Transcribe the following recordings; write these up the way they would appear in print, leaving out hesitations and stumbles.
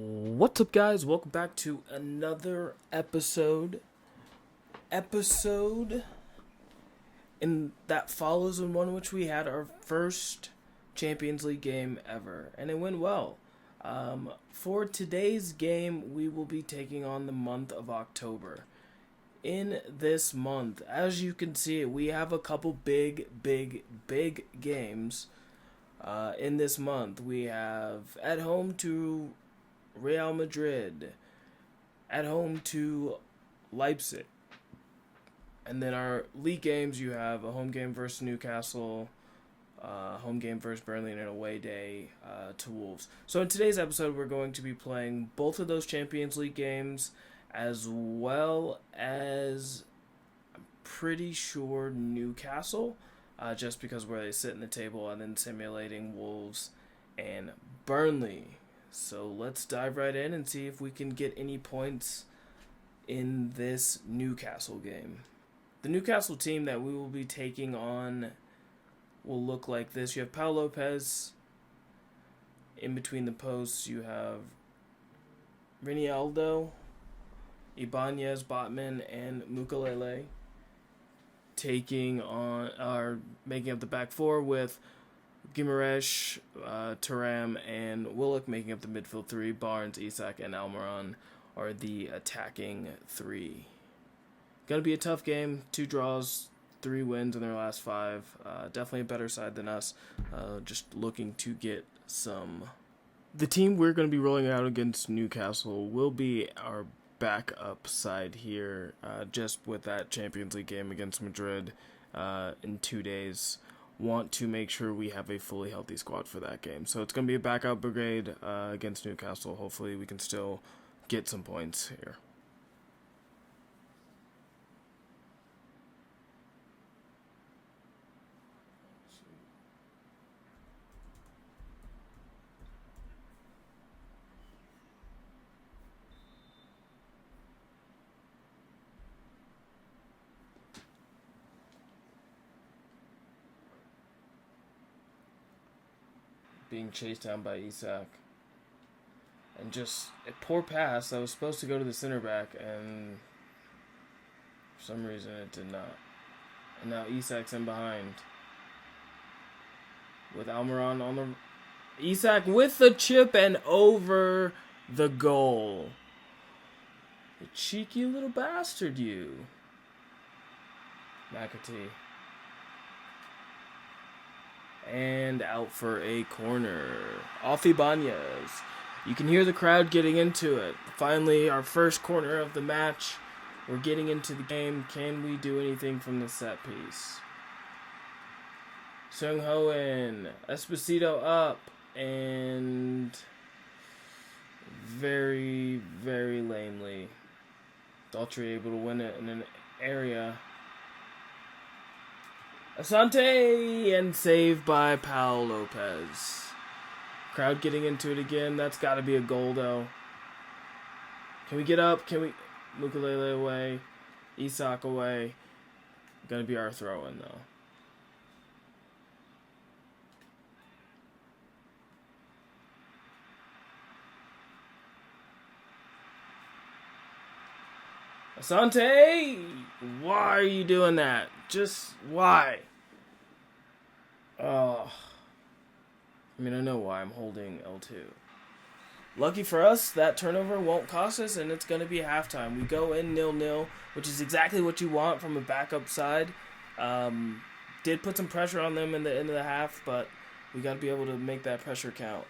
What's up, guys? Welcome back to another episode in that follows in one which we had our first Champions League game ever, and it went well. For today's game, we will be taking on the month of October. In this month, as you can see, we have a couple big games. In this month, we have at home to Real Madrid, at home to Leipzig. And then our league games, you have a home game versus Newcastle, home game versus Burnley, and an away day to Wolves. So in today's episode, we're going to be playing both of those Champions League games, as well as, I'm pretty sure, Newcastle, just because where they sit in the table, and then simulating Wolves and Burnley. So let's dive right in and see if we can get any points in this Newcastle game. The Newcastle team that we will be taking on will look like this. You have Pau Lopez. In between the posts, you have Ronaldo, Ibanez, Botman, and Mukalele making up the back four, with Guimaraes, Thuram, and Willock making up the midfield three. Barnes, Isak, and Almiron are the attacking three. Gonna be a tough game. 2 draws, 3 wins in their last 5. Definitely a better side than us. Just looking to get some. The team we're going to be rolling out against Newcastle will be our backup side here, just with that Champions League game against Madrid in 2 days. Want to make sure we have a fully healthy squad for that game. So it's going to be a backup brigade against Newcastle. Hopefully we can still get some points here. Being chased down by Isak. And just a poor pass that was supposed to go to the center back, and for some reason it did not. And now Isak's in behind. With Almiron on the... Isak with the chip and over the goal. You cheeky little bastard, you. McAtee. And out for a corner. Off Ibanez. You can hear the crowd getting into it. Finally, our first corner of the match. We're getting into the game. Can we do anything from the set piece? Sung Ho in. Esposito up. And very lamely. Daltrey able to win it in an area. Asante, and saved by Pau Lopez. Crowd getting into it again. That's got to be a goal, though. Can we get up? Can we... Mukalele away. Isak away. Gonna be our throw-in, though. Asante! Why are you doing that? Just why? Oh. I mean, I know why. I'm holding L2. Lucky for us, that turnover won't cost us, and it's going to be halftime. We go in 0-0, which is exactly what you want from a backup side. Did put some pressure on them in the end of the half, but we got to be able to make that pressure count.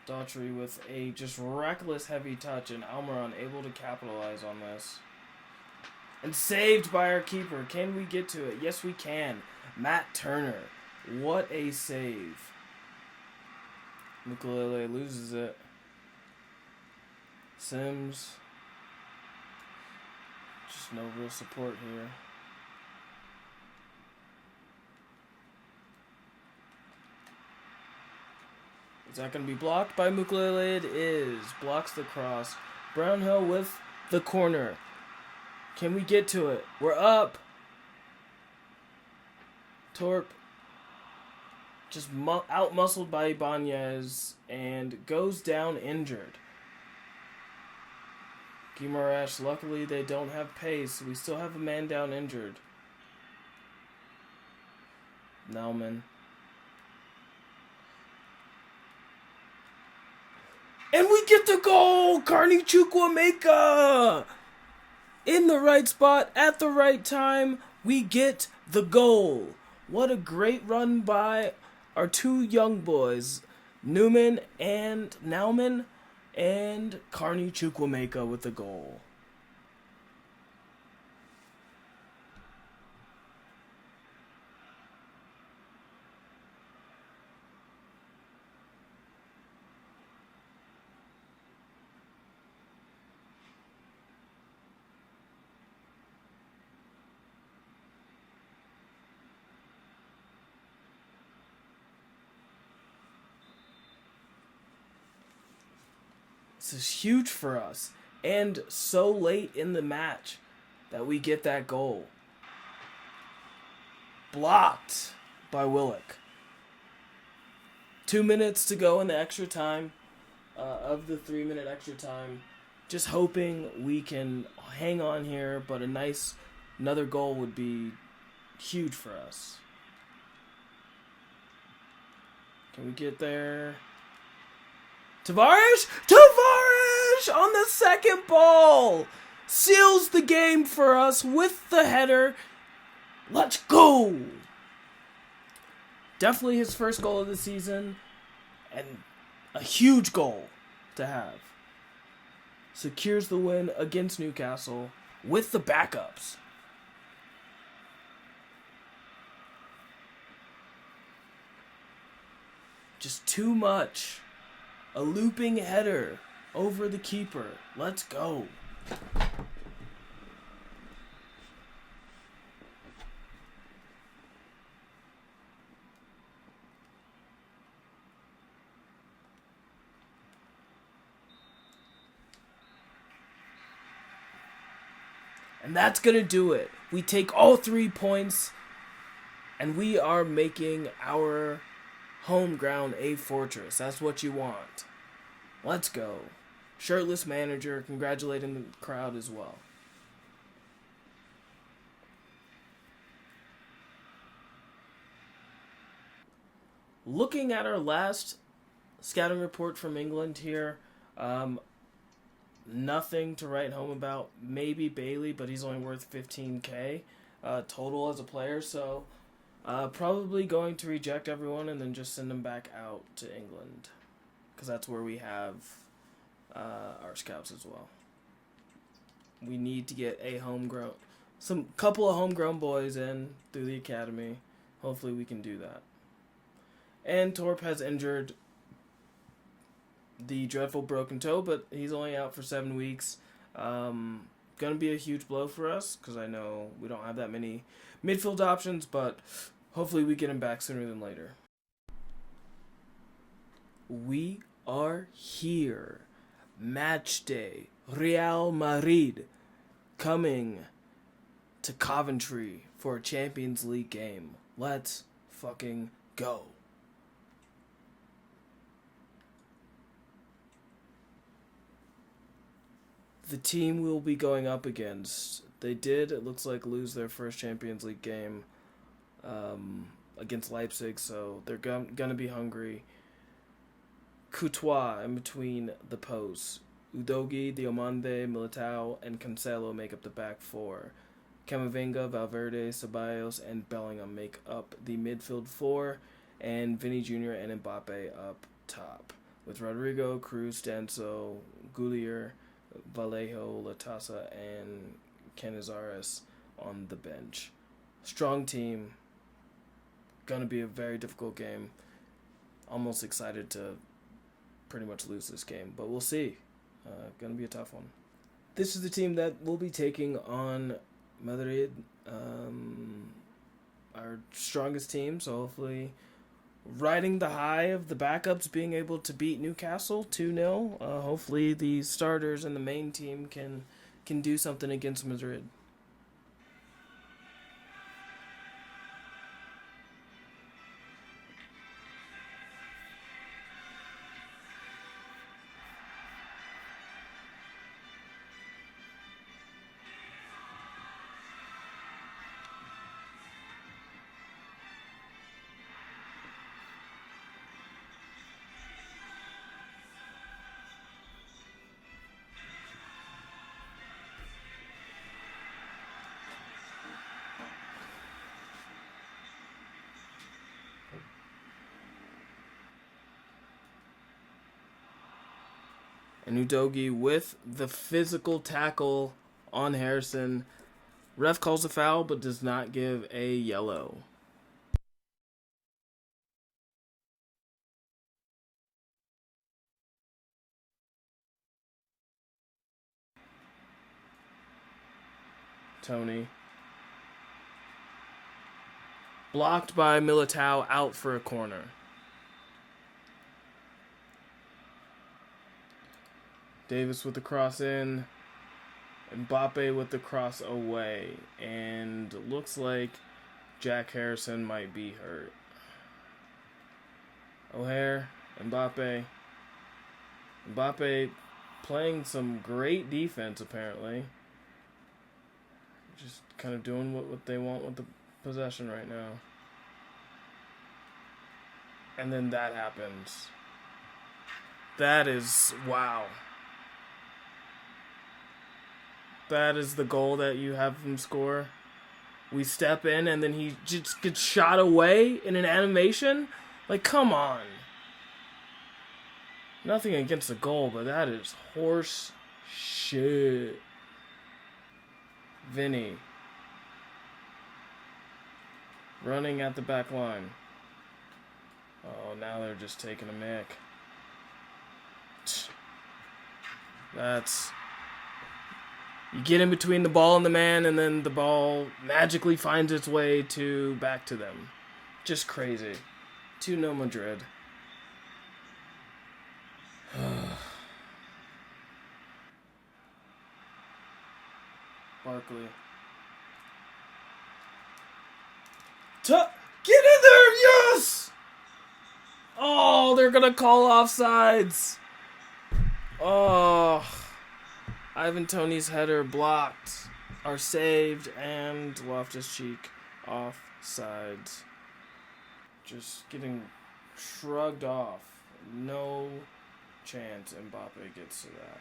Daughtry with a just reckless heavy touch, and Almiron able to capitalize on this. And saved by our keeper. Can we get to it? Yes, we can. Matt Turner. What a save. Mukalele loses it. Sims. Just no real support here. Is that going to be blocked by Mukalele? It is. Blocks the cross. Brownhill with the corner. Can we get to it? We're up. Torp just out-muscled by Ibanez and goes down injured. Guimaraes, luckily they don't have pace. We still have a man down injured. Nauman. And we get the goal! Carney Chukwuemeka! In the right spot, at the right time, we get the goal. What a great run by our two young boys, Nauman, and Carney Chukwuemeka with the goal. This is huge for us. And so late in the match that we get that goal. Blocked by Willock. 2 minutes to go in the extra time of the 3-minute extra time. Just hoping we can hang on here, but another goal would be huge for us. Can we get there? Tavares on the second ball seals the game for us with the header. Let's go! Definitely his first goal of the season, and a huge goal to have. Secures the win against Newcastle with the backups. Just too much. A looping header over the keeper. Let's go. And that's going to do it. We take all 3 points, and we are making our home ground a fortress. That's what you want. Let's go. Shirtless manager congratulating the crowd as well. Looking at our last scouting report from England here, nothing to write home about. Maybe Bailey, but he's only worth 15k total as a player, so probably going to reject everyone and then just send them back out to England, because that's where we have our scouts as well. We need to get couple of homegrown boys in through the academy. Hopefully we can do that. And Torp has injured the dreadful broken toe, but he's only out for 7 weeks. Gonna be a huge blow for us, because I know we don't have that many midfield options, but hopefully we get him back sooner than later. We are here. Match day. Real Madrid coming to Coventry for a Champions League game. Let's fucking go. The team we'll be going up against, they did, it looks like, lose their first Champions League game against Leipzig, so they're gonna be hungry. Courtois in between the posts. Udogi, Diomande, Militao, and Cancelo make up the back four. Camavinga, Valverde, Ceballos, and Bellingham make up the midfield four, and Vinny Jr. and Mbappe up top, with Rodrigo, Cruz, Danso, Goulier, Vallejo, Latasa, and Canizares on the bench. Strong team. Gonna be a very difficult game. Almost excited to pretty much lose this game, but we'll see. Gonna be a tough one. This is the team that will be taking on Madrid, our strongest team, so hopefully riding the high of the backups being able to beat Newcastle 2-0. Hopefully the starters and the main team can do something against Madrid. And Udogi with the physical tackle on Harrison. Ref calls a foul but does not give a yellow. Tony. Blocked by Militao, out for a corner. Davis with the cross in. Mbappe with the cross away. And looks like Jack Harrison might be hurt. O'Hare, Mbappe. Mbappe playing some great defense, apparently. Just kind of doing what they want with the possession right now. And then that happens. That is, wow. That is the goal that you have him score. We step in and then he just gets shot away in an animation. Like, come on. Nothing against the goal, but that is horse shit. Vinny. Running at the back line. Oh, now they're just taking a mick. That's... You get in between the ball and the man, and then the ball magically finds its way back to them. Just crazy. 2-0 Madrid. Barkley. Get in there! Yes! Oh, they're gonna call offsides. Oh. Ivan Toney's header blocked, are saved, and Loftus-Cheek offsides. Just getting shrugged off. No chance Mbappe gets to that.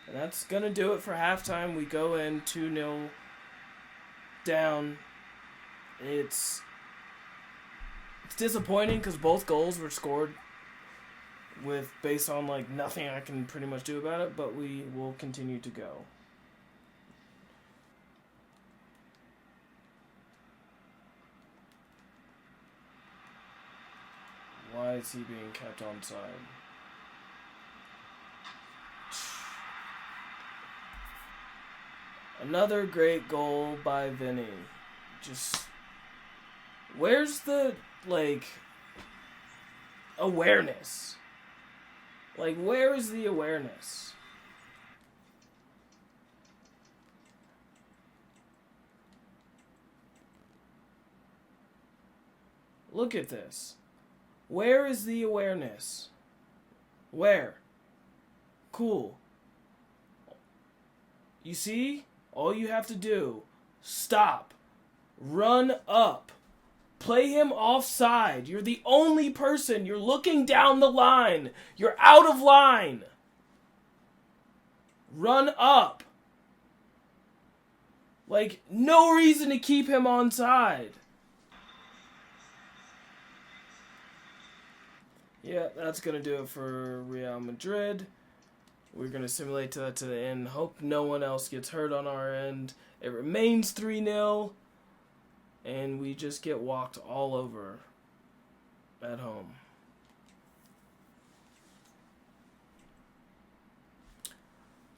And that's going to do it for halftime. We go in 2-0 down. It's disappointing because both goals were scored based on like nothing I can pretty much do about it, but we will continue to go. Why is he being kept onside? Another great goal by Vinny. Just, where's the, awareness? Where is the awareness? Look at this. Where is the awareness? Where? Cool. You see? All you have to do, stop, run up, play him offside. You're the only person. You're looking down the line. You're out of line. Run up. No reason to keep him onside. Yeah, that's going to do it for Real Madrid. We're going to simulate that to the end. Hope no one else gets hurt on our end. It remains 3-0. And we just get walked all over at home.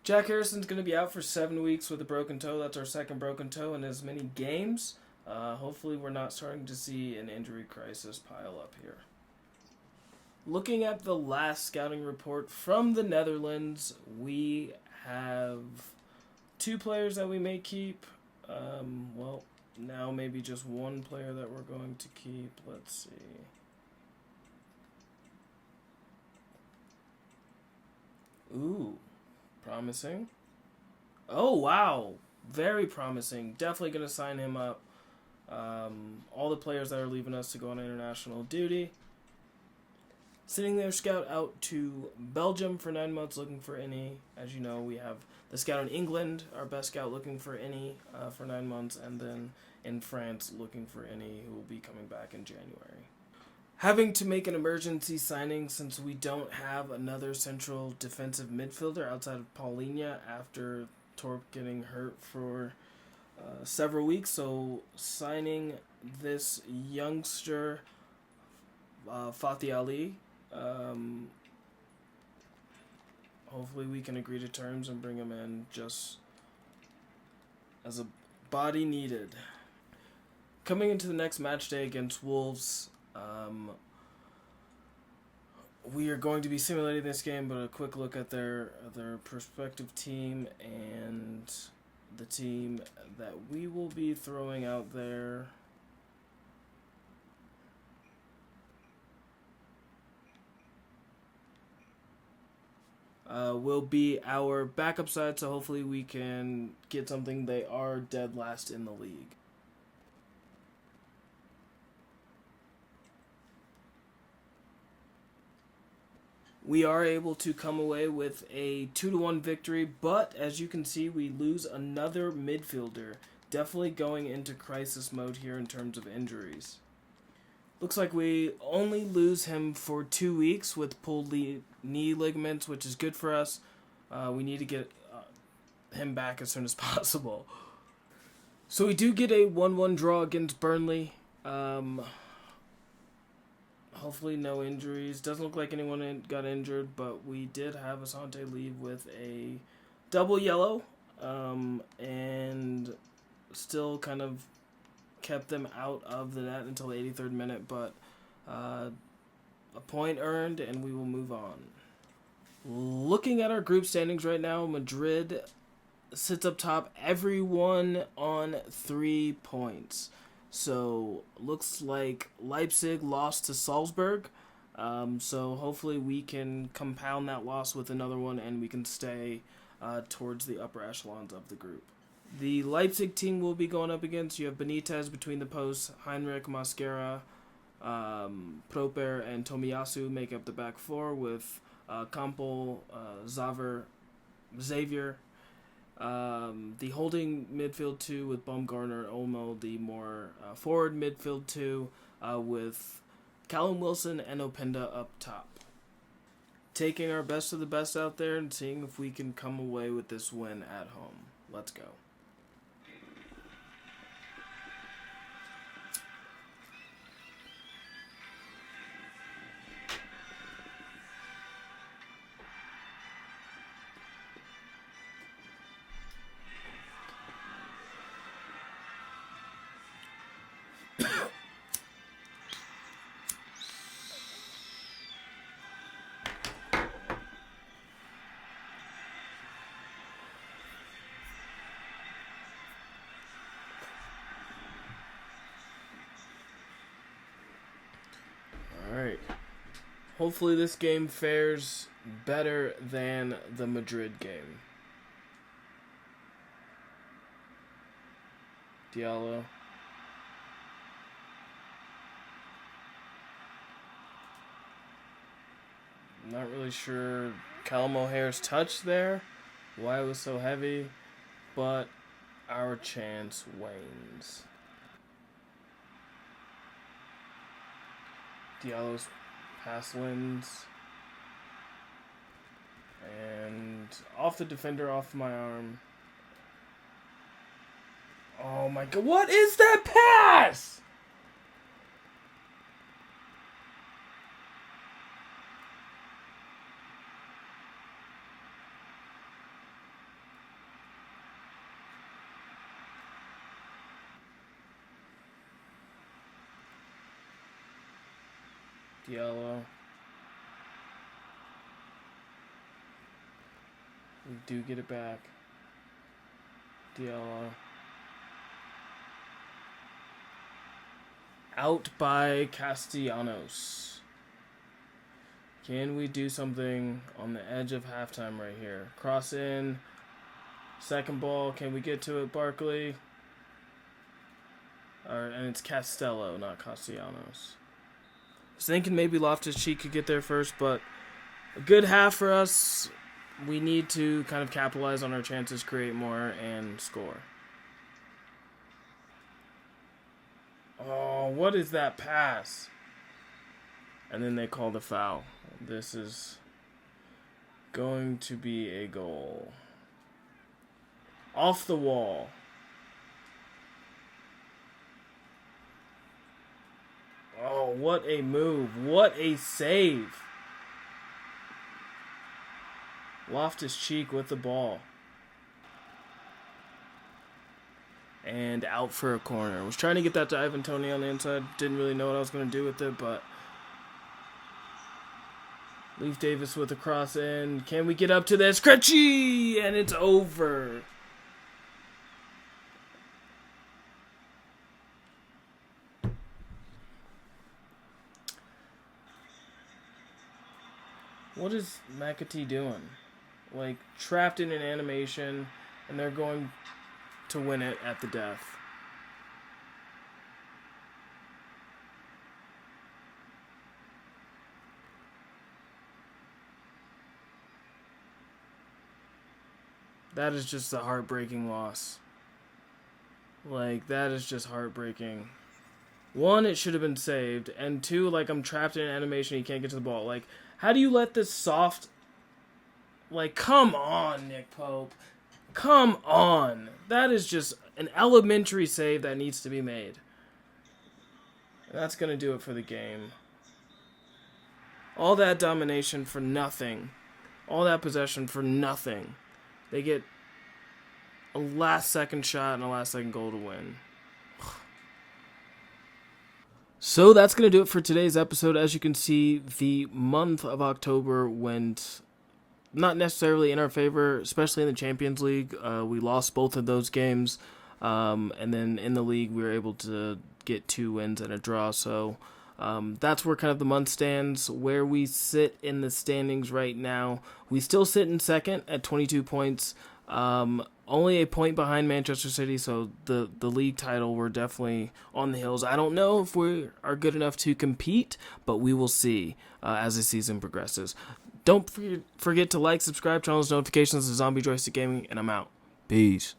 Jack Harrison's going to be out for 7 weeks with a broken toe. That's our second broken toe in as many games. Hopefully we're not starting to see an injury crisis pile up here. Looking at the last scouting report from the Netherlands, we have 2 players that we may keep. Now maybe just 1 player that we're going to keep. Let's see. Ooh, promising. Oh, wow. Very promising. Definitely going to sign him up. All the players that are leaving us to go on international duty. Sending their scout out to Belgium for 9 months looking for any. As you know, we have the scout in England, our best scout looking for any for 9 months. And then in France looking for any who will be coming back in January. having to make an emergency signing since we don't have another central defensive midfielder outside of Paulinho after Torp getting hurt for several weeks. So signing this youngster, Fatih Ali, hopefully we can agree to terms and bring him in just as a body needed. Coming into the next match day against Wolves, we are going to be simulating this game, but a quick look at their prospective team and the team that we will be throwing out there. Will be our backup side, so hopefully we can get something. They are dead last in the league. We are able to come away with a 2-1 victory, but as you can see, we lose another midfielder. Definitely going into crisis mode here in terms of injuries. Looks like we only lose him for 2 weeks with pulled knee ligaments, which is good for us. We need to get him back as soon as possible. So we do get a 1-1 draw against Burnley. Hopefully no injuries. Doesn't look like anyone got injured, but we did have Asante leave with a double yellow, and still kind of kept them out of the net until the 83rd minute, but a point earned, and we will move on. Looking at our group standings right now, Madrid sits up top, everyone on 3 points. So, looks like Leipzig lost to Salzburg. So, hopefully we can compound that loss with another one and we can stay towards the upper echelons of the group. The Leipzig team will be going up against, you have Benitez between the posts, Heinrich, Mascara, Proper, and Tomiyasu make up the back four with Campbell, Xavier. The holding midfield two with Baumgartner and Olmo, the more forward midfield two with Callum Wilson and Openda up top. Taking our best of the best out there and seeing if we can come away with this win at home. Let's go. Alright. Hopefully this game fares better than the Madrid game. Diallo. Not really sure Callum O'Hare's touch there, why it was so heavy, but our chance wanes. Diallo's pass wins. And off the defender, off my arm. Oh my god, what is that pass? Diallo. We do get it back. Diallo. Out by Castellanos. Can we do something on the edge of halftime right here? Cross in. Second ball. Can we get to it, Barkley? And it's Castello, not Castellanos. I was thinking maybe Loftus-Cheek could get there first, but a good half for us. We need to kind of capitalize on our chances, create more, and score. Oh, what is that pass? and then they call the foul. This is going to be a goal. Off the wall. Oh, what a move. What a save. Loftus-Cheek with the ball. And out for a corner. Was trying to get that to Ivan Toney on the inside. Didn't really know what I was going to do with it, but Leif Davis with a cross in. Can we get up to this? Krejci! And it's over. What is McAtee doing? Like, trapped in an animation, and they're going to win it at the death. That is just a heartbreaking loss. Like, that is just heartbreaking. One, it should have been saved, and two, like, I'm trapped in an animation, you can't get to the ball. Like, how do you let this soft... Like, come on, Nick Pope. Come on. That is just an elementary save that needs to be made. And that's going to do it for the game. All that domination for nothing. All that possession for nothing. They get a last-second shot and a last-second goal to win. So that's going to do it for today's episode. As you can see, the month of October went not necessarily in our favor, especially in the Champions League. We lost both of those games. And then in the league, we were able to get 2 wins and a draw. So that's where kind of the month stands. Where we sit in the standings right now, we still sit in second at 22 points. Only a point behind Manchester City, so the league title, we're definitely on the hills. I don't know if we are good enough to compete, but we will see as the season progresses. Don't forget to like, subscribe, turn on those notifications to Zombie Joystick Gaming, and I'm out. Peace.